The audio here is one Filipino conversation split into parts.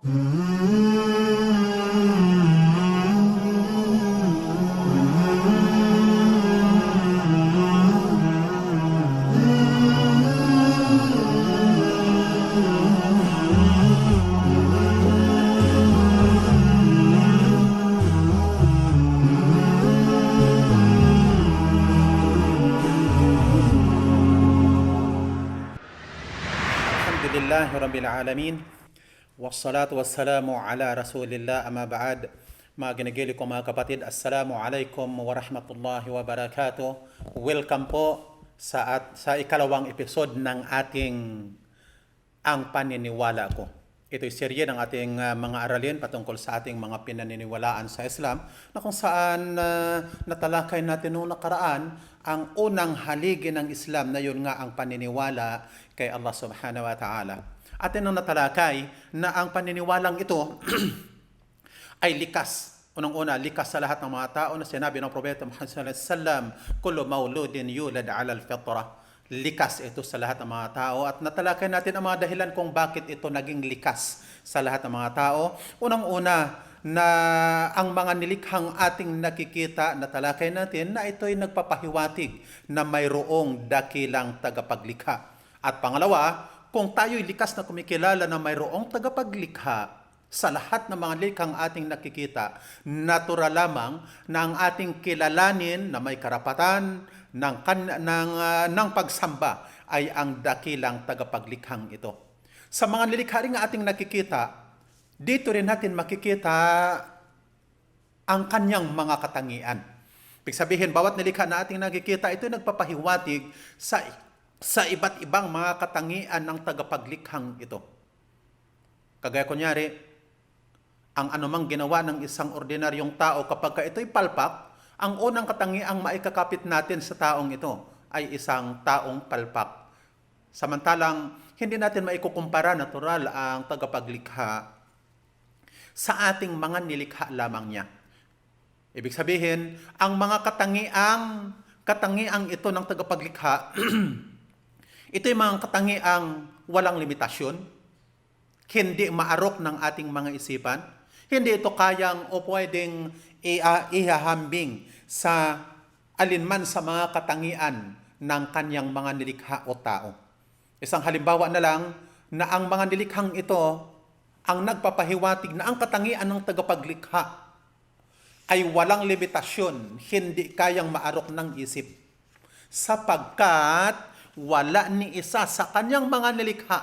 Alhamdulillahi Rabbil Alamin. Wassalatu wassalamu ala Rasulillah amma ba'd. Mga ginigili ko mga kapatid, Assalamu alaikum wa rahmatullahi wa barakatuh. Welcome po sa ikalawang episode ng ating Ang Paniniwala Ko. Ito'y serye ng ating mga aralin patungkol sa ating mga pinaniniwalaan sa Islam na kung saan natalakay natin noong nakaraan ang unang haligi ng Islam na yun nga ang paniniwala kay Allah subhanahu wa ta'ala. Atin nang natalakay na ang paniniwalang ito ay likas. Unang-una, likas sa lahat ng mga tao na sinabi ng Propeta Muhammad sallallahu alaihi wasallam, kullu mauludin yulad ala al-fitra. Likas ito sa lahat ng mga tao at natalakay natin ang mga dahilan kung bakit ito naging likas sa lahat ng mga tao. Unang-una, na ang mga nilikhang ating nakikita, natalakay natin na ito'y nagpapahiwatig na mayroong dakilang tagapaglikha. At pangalawa, kung tayo'y likas na kumikilala na mayroong tagapaglikha sa lahat ng mga likhang ating nakikita, natural lamang na ang ating kilalanin na may karapatan ng pagsamba ay ang dakilang tagapaglikhang ito. Sa mga nilikha rin ating nakikita, dito rin natin makikita ang kanyang mga katangian. Ibig sabihin, bawat nilikha na ating nakikita, ito nagpapahiwatig sa iba't ibang mga katangian ng tagapaglikhang ito. Kagaya kunyari, ang anumang ginawa ng isang ordinaryong tao kapag ito'y palpak, ang unang katangiang maikakapit natin sa taong ito ay isang taong palpak. Samantalang, hindi natin maikukumpara natural ang tagapaglikha sa ating mga nilikha lamang niya. Ibig sabihin, ang mga katangiang ito ng tagapaglikha, ito'y mga katangiang walang limitasyon, hindi maarok ng ating mga isipan, hindi ito kayang o pwedeng ihahambing sa alinman sa mga katangian ng kanyang mga nilikha o tao. Isang halimbawa na lang na ang mga nilikhang ito ang nagpapahiwatig na ang katangian ng tagapaglikha ay walang limitasyon, hindi kayang maarok ng isip. Sapagkat wala ni isa sa kanyang mga nilikha,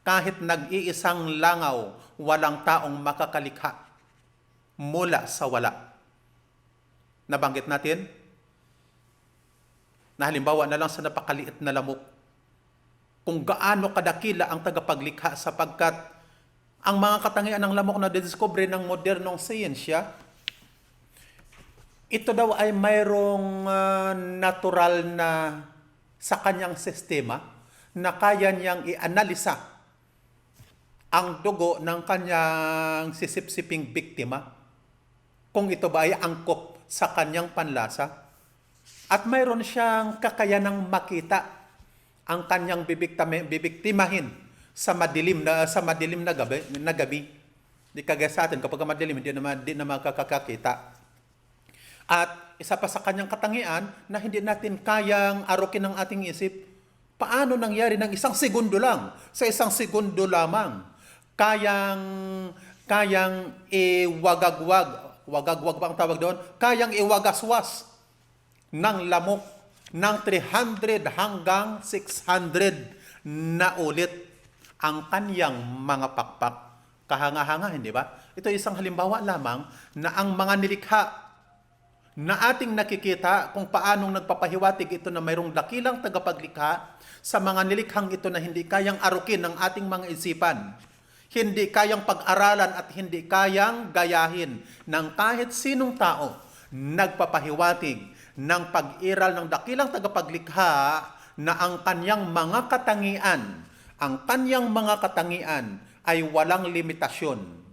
kahit nag-iisang langaw, walang taong makakalikha mula sa wala. Nabanggit natin na halimbawa na lang sa napakaliit na lamok, kung gaano kadakila ang tagapaglikha sapagkat ang mga katangian ng lamok na didiscover ng modernong siyensya, ito daw ay mayroong natural na sa kanyang sistema na kaya niyang ianalisa ang dugo ng kanyang sisipsiping biktima kung ito ba ay angkop sa kanyang panlasa. At mayroon siyang kakayanang makita ang kanyang bibiktimahin sa madilim na gabi. Di kagaya sa atin kapag madilim hindi na makakakita. At isa pa sa kanyang katangian na hindi natin kayang arukin ng ating isip, paano nangyari ng isang segundo lang, sa isang segundo lamang, kayang wagagwag ba ang tawag doon? Kayang iwagaswas ng lamok ng 300 hanggang 600 na ulit ang kanyang mga pakpak. Kahanga-hanga, hindi ba? Ito ay isang halimbawa lamang na ang mga nilikha na ating nakikita kung paanong nagpapahiwatig ito na mayroong dakilang tagapaglikha sa mga nilikhang ito na hindi kayang arukin ng ating mga isipan, hindi kayang pag-aralan at hindi kayang gayahin ng kahit sinong tao, nagpapahiwatig ng pag-iral ng dakilang tagapaglikha na ang kanyang mga katangian ay walang limitasyon.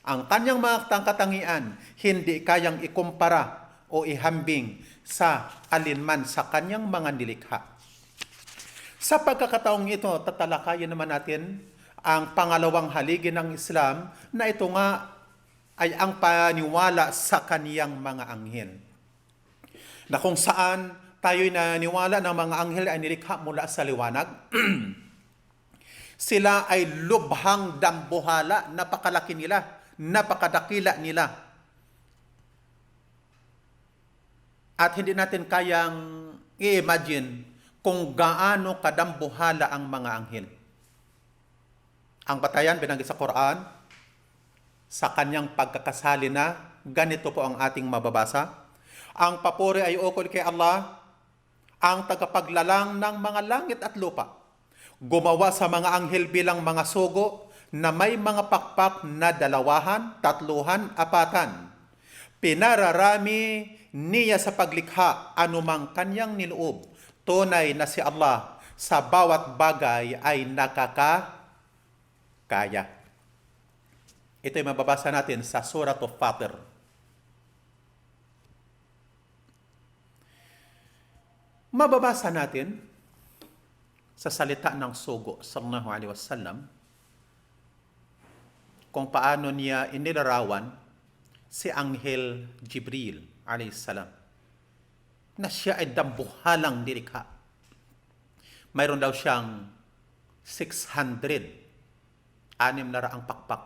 Ang kanyang mga katangian hindi kayang ikumpara o ihambing sa alinman sa kanyang mga nilikha. Sa pagkakataong ito, tatalakayin naman natin ang pangalawang haligi ng Islam na ito nga ay ang paniwala sa kaniyang mga anghel. Na kung saan tayo'y naniwala ng mga anghel ay nilikha mula sa liwanag. Sila ay lubhang dambuhala, napakalaki nila, napakadakila nila. At hindi natin kayang i-imagine kung gaano kadambuhala ang mga anghel. Ang batayan binanggit sa Quran, sa kanyang pagkakasalina, ganito po ang ating mababasa. Ang papuri ay ukol kay Allah, ang tagapaglalang ng mga langit at lupa. Gumawa sa mga anghel bilang mga sugo na may mga pakpak na 2, 3, 4. Pinararami niya sa paglikha anumang kanyang niloob. Tunay na si Allah sa bawat bagay ay nakakakaya. Ito ay mababasa natin sa Surah Fatir. Mababasa natin sa salita ng sugo sallallahu alaihi wasallam kung paano niya inilarawan si Anghel Jibril alaihi salam na siya ay dambuhalang dirikha. Mayroon daw siyang 600 pakpak.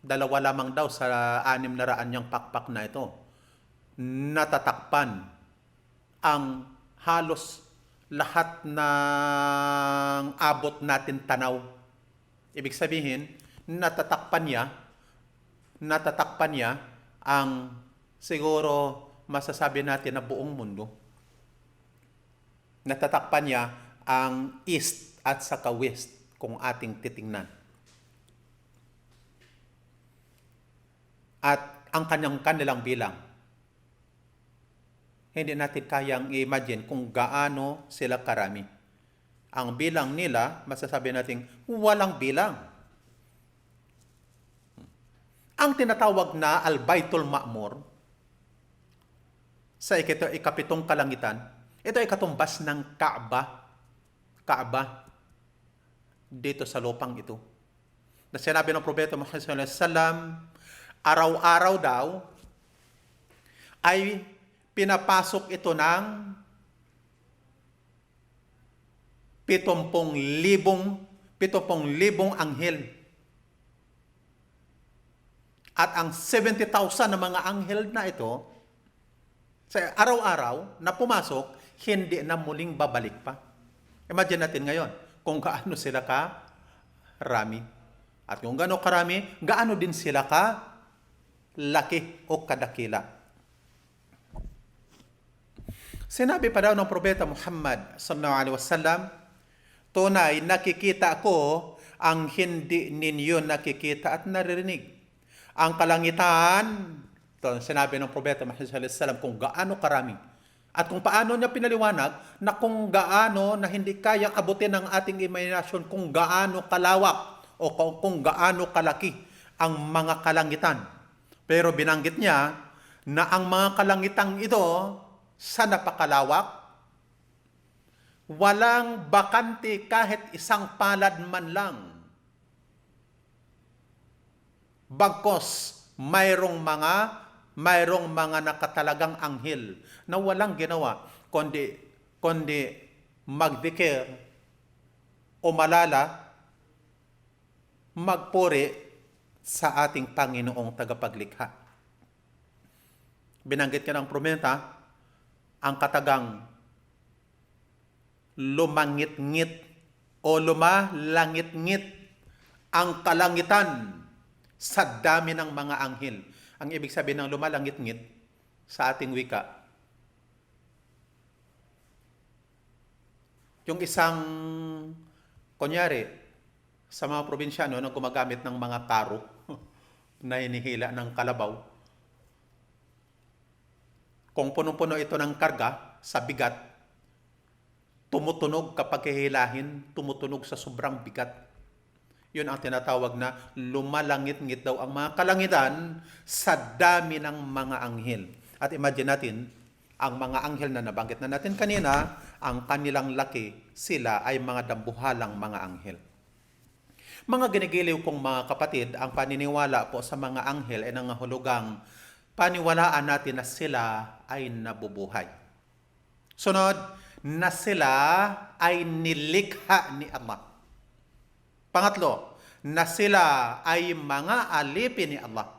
2 lamang daw sa 600 niyang pakpak na ito natatakpan ang halos lahat ng abot natin tanaw. Ibig sabihin, natatakpan niya ang siguro masasabi natin na buong mundo. Natatakpan niya ang east at saka west kung ating titingnan. At ang kanilang bilang, hindi natin kayang i-imagine kung gaano sila karami. Ang bilang nila, masasabi natin, walang bilang. Ang tinatawag na Al-Baitul Ma'mur, sa ikapitong kalangitan, ito ay katumbas ng Kaaba dito sa lupang ito. Na sinabi ng Propeta Muhammad sallallahu alaihi wasallam, araw-araw daw ay pinapasok ito ng 70,000 anghel. At ang 70,000 na mga anghel na ito, sa araw-araw na pumasok, hindi na muling babalik pa. Imagine natin ngayon kung gaano sila karami. At kung gaano karami, gaano din sila kalaki o kadakila. Sinabi pa daw ng Propeta Muhammad sallallahu alaihi wasallam, tunay nakikita ko ang hindi ninyo nakikita at naririnig. Ang kalangitan, ito sinabi ng Propeta Muhammad sallallahu alaihi wasallam kung gaano karami. At kung paano niya pinaliwanag na kung gaano na hindi kayang abutin ng ating imahinasyon kung gaano kalawak o kung gaano kalaki ang mga kalangitan. Pero binanggit niya na ang mga kalangitang ito sa napakalawak, walang bakante kahit isang palad man lang. Bagkos, mayroong mga nakatalagang anghel na walang ginawa kundi magdikir o malala, magpuri sa ating Panginoong tagapaglikha. Binanggit ka ng Propeta, ang katagang lumangit-ngit o lumalangit-ngit ang kalangitan sa dami ng mga anghel. Ang ibig sabihin ng lumalangit-ngit sa ating wika, yung isang, kunyari, sa mga probinsyano na gumagamit ng mga karo na hinihila ng kalabaw, kung puno-puno ito ng karga sa bigat, tumutunog kapag hihilahin, tumutunog sa sobrang bigat. Yun ang tinatawag na lumalangit-ngit daw ang mga kalangitan sa dami ng mga anghel. At imagine natin, ang mga anghel na nabanggit na natin kanina, ang kanilang laki, sila ay mga dambuhalang mga anghel. Mga ginigiliw kong mga kapatid, ang paniniwala po sa mga anghel ay nangahulugang paniwalaan natin na sila ay nabubuhay. Sunod, na sila ay nilikha ni Allah. Pangatlo, na sila ay mga alipin ni Allah.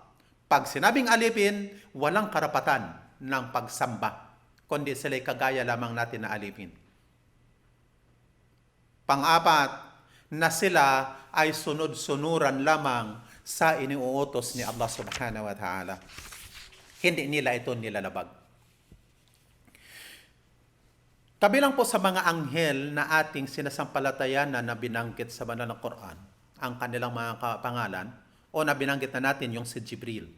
Pag sinabing alipin, walang karapatan ng pagsamba, kundi sila'y kagaya lamang natin na alipin. Pang-apat, na sila ay sunod-sunuran lamang sa iniuutos ni Allah subhanahu wa ta'ala. Hindi nila ito nilalabag. Kabilang po sa mga anghel na ating sinasampalatayan na binanggit sa banal ng Quran, ang kanilang mga pangalan, o na binanggit na natin yung si Jibril,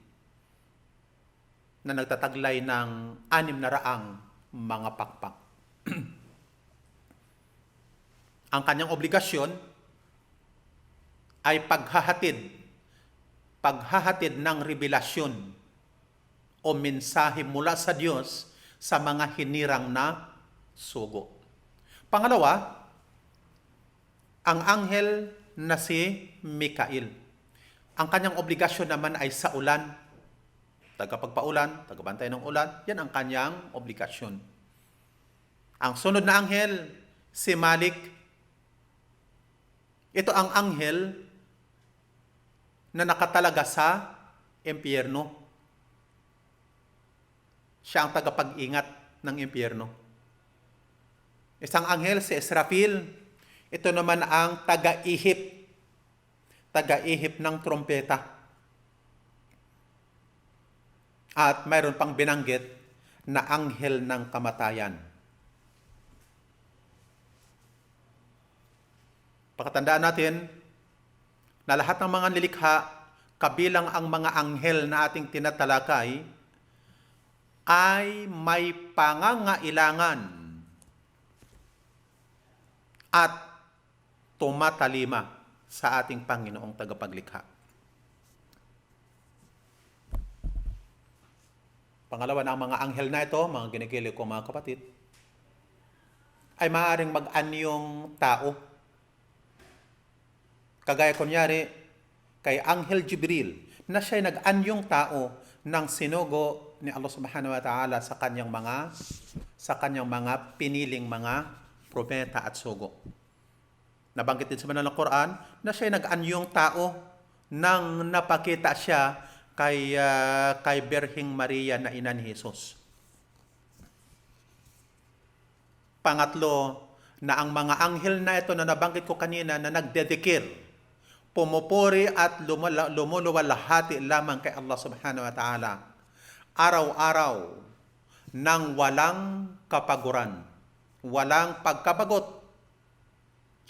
na nagtataglay ng 600 mga pakpak. Ang kanyang obligasyon ay paghahatid ng revelasyon o mensahe mula sa Diyos sa mga hinirang na sugo. Pangalawa, ang anghel na si Mikail. Ang kanyang obligasyon naman ay sa ulan, tagapagpaulan, tagabantay ng ulan, yan ang kanyang obligasyon. Ang sunod na anghel, si Malik. Ito ang anghel na nakatalaga sa impyerno. Siya ang tagapag-ingat ng impyerno. Isang anghel, si Israfil. Ito naman ang taga-ihip ng trompeta. At mayroon pang binanggit na anghel ng kamatayan. Pakatandaan natin na lahat ng mga nilikha, kabilang ang mga anghel na ating tinatalakay, ay may pangangailangan at tumatalima sa ating Panginoong tagapaglikha. Pangalawa, na ang mga anghel na ito, mga ginigilig ko mga kapatid, ay maaaring mag-anyong tao. Kagaya kunyari, kay Anghel Jibril, na siya'y nag-anyong tao ng sinugo ni Allah subhanahu wa ta'ala sa kanyang mga piniling mga propeta at sugo. Nabanggit din sa banal ng Quran na siya'y nag-anyong tao nang napakita siya kay Birhing Maria na ina ni Jesus. Pangatlo, na ang mga anghel na ito na nabanggit ko kanina na nagdedikir, pumupuri at lumuluwalhati lamang kay Allah subhanahu wa ta'ala, araw-araw, nang walang kapaguran, walang pagkabagot.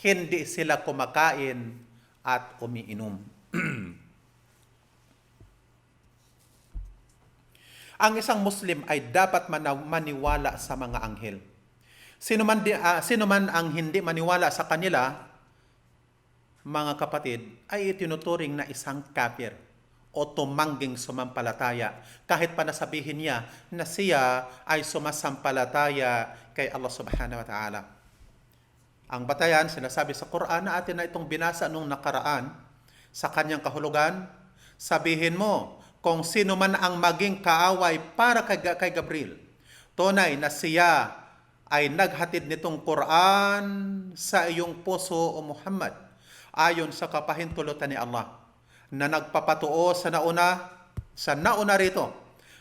Hindi sila kumakain at umiinom. Ang isang Muslim ay dapat maniwala sa mga anghel. Sino man ang hindi maniwala sa kanila, mga kapatid, ay itinuturing na isang kafir o tumangging sumampalataya, kahit pa nasabihin niya na siya ay sumasampalataya kay Allah subhanahu wa ta'ala. Ang batayan, sinasabi sa Quran na atin na itong binasa nung nakaraan, sa kanyang kahulugan, sabihin mo kung sino man ang maging kaaway para kay Gabriel, tunay na siya ay naghatid nitong Quran sa iyong puso o Muhammad, ayon sa kapahintulutan ni Allah, na nagpapatuo sa nauna rito,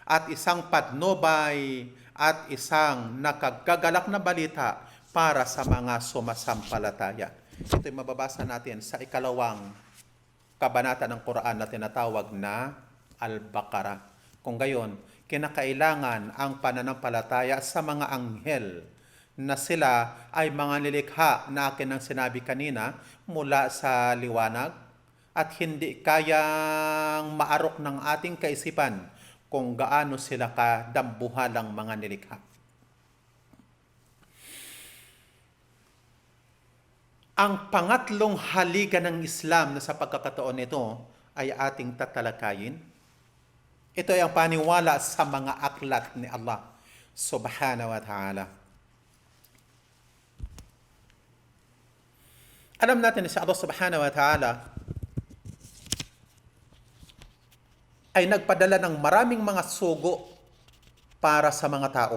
at isang patnubay at isang nakagagalak na balita para sa mga sumasampalataya. Ito'y mababasa natin sa 2 kabanata ng Quran na tinatawag na Al-Baqarah. Kung gayon, kinakailangan ang pananampalataya sa mga anghel na sila ay mga nilikha na akin ang sinabi kanina mula sa liwanag, at hindi kayang maarok ng ating kaisipan kung gaano sila kadambuhalang mga nilikha. Ang pangatlong haligan ng Islam na sa pagkakataon nito ay ating tatalakayin. Ito ay ang paniwala sa mga aklat ni Allah subhanahu wa ta'ala. Alam natin na si Allah subhanahu wa ta'ala ay nagpadala ng maraming mga sugo para sa mga tao.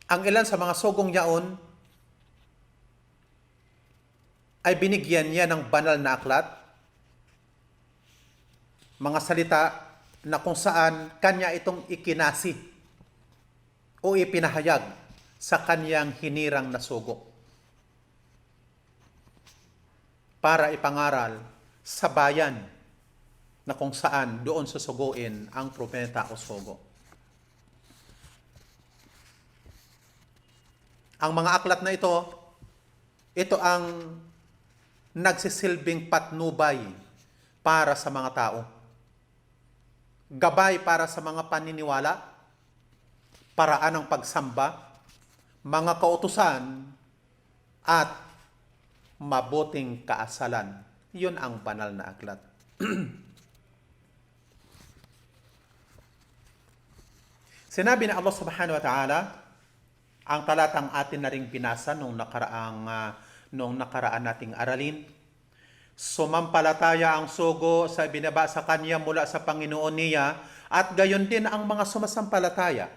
Ang ilan sa mga sugong yaon ay binigyan niya ng banal na aklat, mga salita na kung saan kanya itong ikinasi o ipinahayag sa kanyang hinirang na sugo para ipangaral sa bayan na kung saan doon susuguin ang propeta o sugo. Ang mga aklat na ito ang nagsisilbing patnubay para sa mga tao. Gabay para sa mga paniniwala, paraan ng pagsamba, mga kautusan, at mabuting kaasalan. Yun ang banal na aklat. Sinabi na Allah subhanahu wa ta'ala, ang talatang atin na ring binasa nung nakaraan nating aralin, sumampalataya ang sugo sa binaba sa kanya mula sa Panginoon niya, at gayon din ang mga sumasampalataya.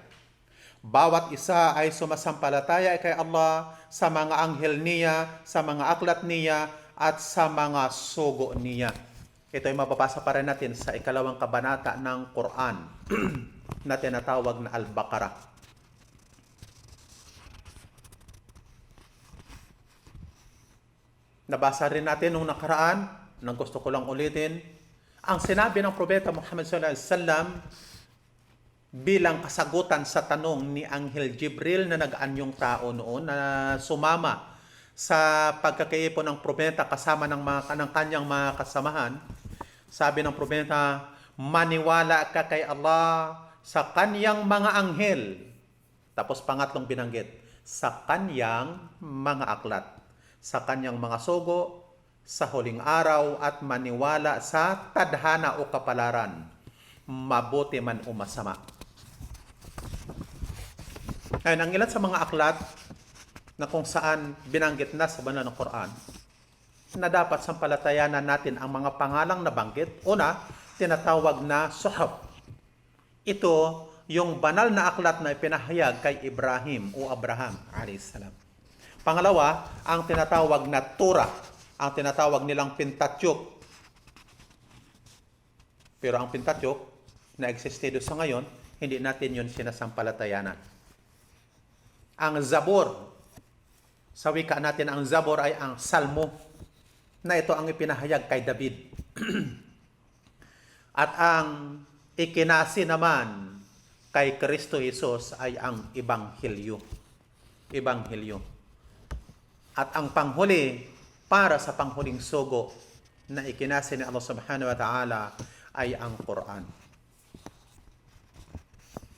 Bawat isa ay sumasampalataya kay Allah sa mga anghel niya, sa mga aklat niya, at sa mga sugo niya. Ito ay mababasa pa rin natin sa 2 kabanata ng Quran na tinatawag na Al-Baqarah. Nabasa rin natin nung nakaraan, nang gusto ko lang ulitin, ang sinabi ng Propeta Muhammad sallallahu alaihi wasallam bilang kasagutan sa tanong ni Anghel Jibril na nag-anyong tao noon na sumama sa pagkakaipon ng propeta kasama ng kanyang mga kasamahan. Sabi ng propeta, maniwala ka kay Allah sa kanyang mga anghel. Tapos pangatlong binanggit, sa kanyang mga aklat, sa kanyang mga sugo, sa huling araw, at maniwala sa tadhana o kapalaran, mabuti man o masama. Ngayon, ang ilan sa mga aklat na kung saan binanggit na sa banal ng Quran na dapat sampalatayanan natin ang mga pangalang nabanggit. Una, tinatawag na suhuf. Ito yung banal na aklat na ipinahayag kay Ibrahim o Abraham a.s. Pangalawa, ang tinatawag na Torah, ang tinatawag nilang Pentateuch. Pero ang Pentateuch na existido sa ngayon, hindi natin yun sinasampalatayanan. Ang Zabur, sa wika natin ang Zabur ay ang Salmo, na ito ang ipinahayag kay David. At ang ikinasi naman kay Kristo Jesus ay ang Ebanghelyo. Ebanghelyo. At ang panghuli, para sa panghuling sugo na ikinasi ni Allah subhanahu wa ta'ala ay ang Quran.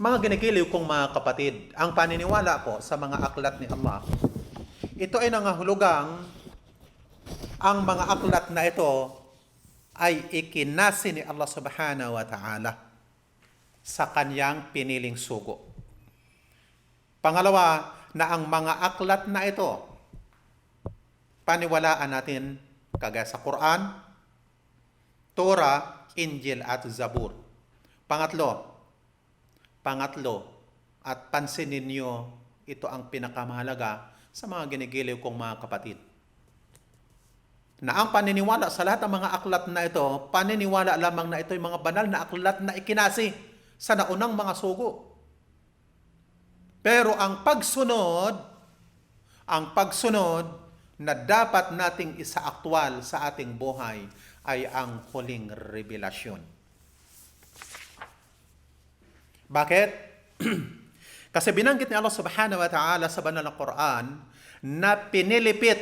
Mga ginigiliw kong mga kapatid, ang paniniwala ko sa mga aklat ni Allah, ito ay nangahulugang ang mga aklat na ito ay ikinasi ni Allah subhanahu wa ta'ala sa kanyang piniling sugo. Pangalawa, na ang mga aklat na ito paniwalaan natin kagaya sa Quran, Torah, Injil at Zabur. Pangatlo, at pansinin niyo, ito ang pinakamahalaga sa mga ginigiliw kong mga kapatid. Na ang paniniwala sa lahat ng mga aklat na ito, paniniwala lamang na ito yung mga banal na aklat na ikinasi sa naunang mga sugo. Pero ang pagsunod na dapat nating isaaktwal sa ating buhay ay ang huling revelasyon. Bakit? Kasi binanggit ni Allah subhanahu wa ta'ala sa banal na Quran na pinilipit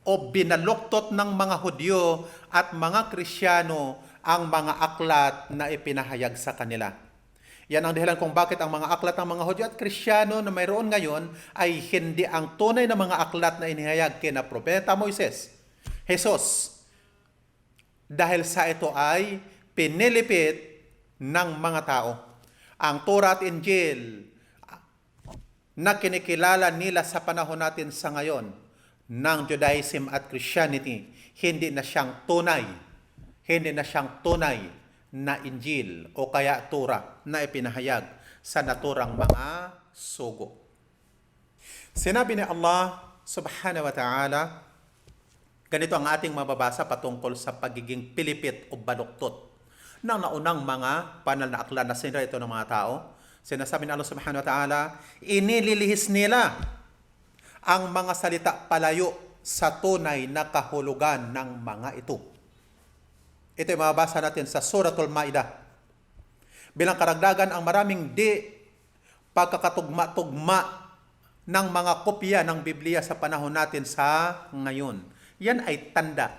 o binaluktot ng mga Hudyo at mga Kristiyano ang mga aklat na ipinahayag sa kanila. Yan ang dahilan kung bakit ang mga aklat ng mga Hudyo at Kristiyano na mayroon ngayon ay hindi ang tunay na mga aklat na inihayag kina Propeta Moises, Jesus. Dahil sa ito ay pinilipit ng mga tao. Ang Torah at Injil na kinikilala nila sa panahon natin sa ngayon ng Judaism at Christianity, hindi na siyang tunay Hindi na siyang tunay na Injil o kaya Torah na ipinahayag sa naturang mga sugo. Sinabi ni Allah subhanahu wa ta'ala, ganito ang ating mababasa patungkol sa pagiging pilipit o baluktot ng naunang mga banal na aklat na sinira ito ng mga tao. Sinasabi ni Allah subhanahu wa ta'ala, inililihis nila ang mga salita palayo sa tunay na kahulugan ng mga ito. Ito ay mababasa natin sa Suratul Maidah. Bilang karagdagan, ang maraming pagkakatugma-tugma ng mga kopya ng Biblia sa panahon natin sa ngayon. Yan ay tanda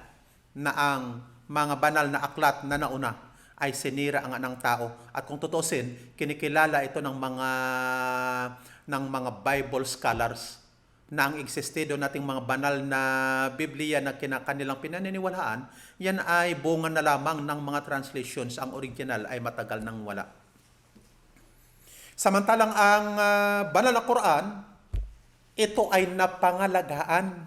na ang mga banal na aklat na nauna ay sinira ang anang tao. At kung tutusin, kinikilala ito ng mga Bible scholars na ang existido nating mga banal na Biblia na kanilang pinaniniwalaan, yan ay bunga na lamang ng mga translations. Ang original ay matagal nang wala. Samantalang ang banal na Quran, ito ay napangalagaan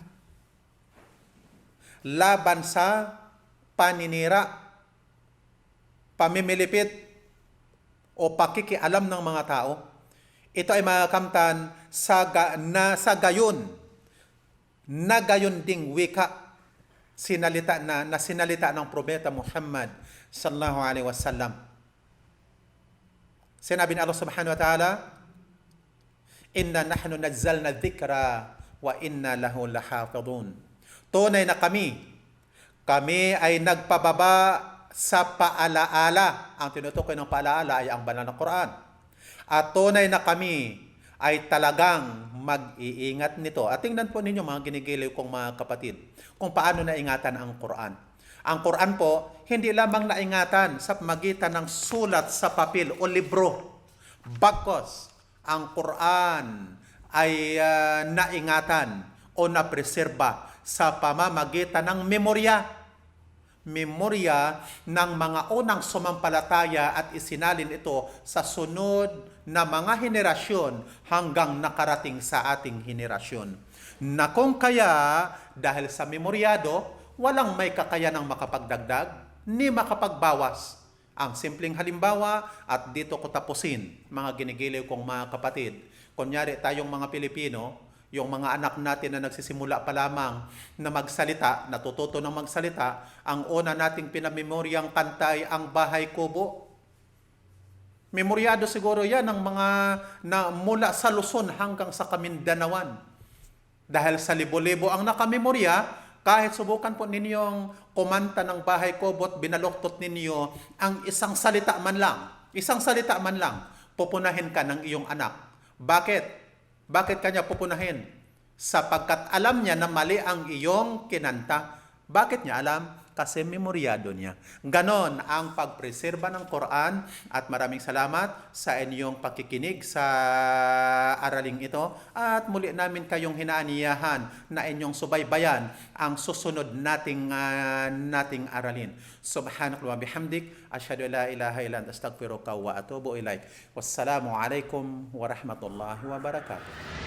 laban sa paninira, pamimilipit o pakikialam ng mga tao. Ito ay makamtan sa gayon ding wika sinalita ng propeta Muhammad sallallahu alaihi wasallam. Sinabi ni Allah subhanahu wa ta'ala, inna nahnu nazzalna dhikra wa inna lahu lahafidhun. Tunay na kami ay nagpababa sa paalaala. Ang tinutukoy ng paalaala ay ang banal na Quran. At tunay na kami ay talagang mag-iingat nito. At tingnan po ninyo mga ginigiliw kong mga kapatid, kung paano naingatan ang Quran. Ang Quran po, hindi lamang naingatan sa magitan ng sulat sa papel o libro. Bagkus, ang Quran ay naingatan o napreserba sa pamamagitan ng memorya. Memorya ng mga unang sumampalataya at isinalin ito sa sunod na mga henerasyon hanggang nakarating sa ating henerasyon. Na kung kaya, dahil sa memoryado, walang may kakayanang makapagdagdag ni makapagbawas. Ang simpleng halimbawa, at dito ko tapusin, mga ginigiliw kong mga kapatid. Kunyari tayong mga Pilipino, yung mga anak natin na nagsisimula pa lamang na magsalita, natututo ng magsalita, ang una nating pinamemoryang kanta ay ang Bahay Kubo. Memoryado siguro yan ng mga na mula sa Luzon hanggang sa Kamindanawan. Dahil sa libo-libo ang nakamemorya, kahit subukan po ninyong kumanta ng Bahay Kubo at binaluktot ninyo ang isang salita man lang, pupunahin ka ng iyong anak. Bakit? Bakit kanya pupunahin? Sapagkat alam niya na mali ang iyong kinanta. Bakit niya alam? Kasi memoryado niya. Ganon ang pagpreserba ng Quran at maraming salamat sa inyong pakikinig sa araling ito at muli namin kayong hinaaniyahan na inyong subaybayan ang susunod nating aralin. Subhanakallah wa bihamdik, asyhadu an la ilaha illa anta astaghfiruka wa atubu ilaik. Wassalamu alaikum warahmatullahi wabarakatuh.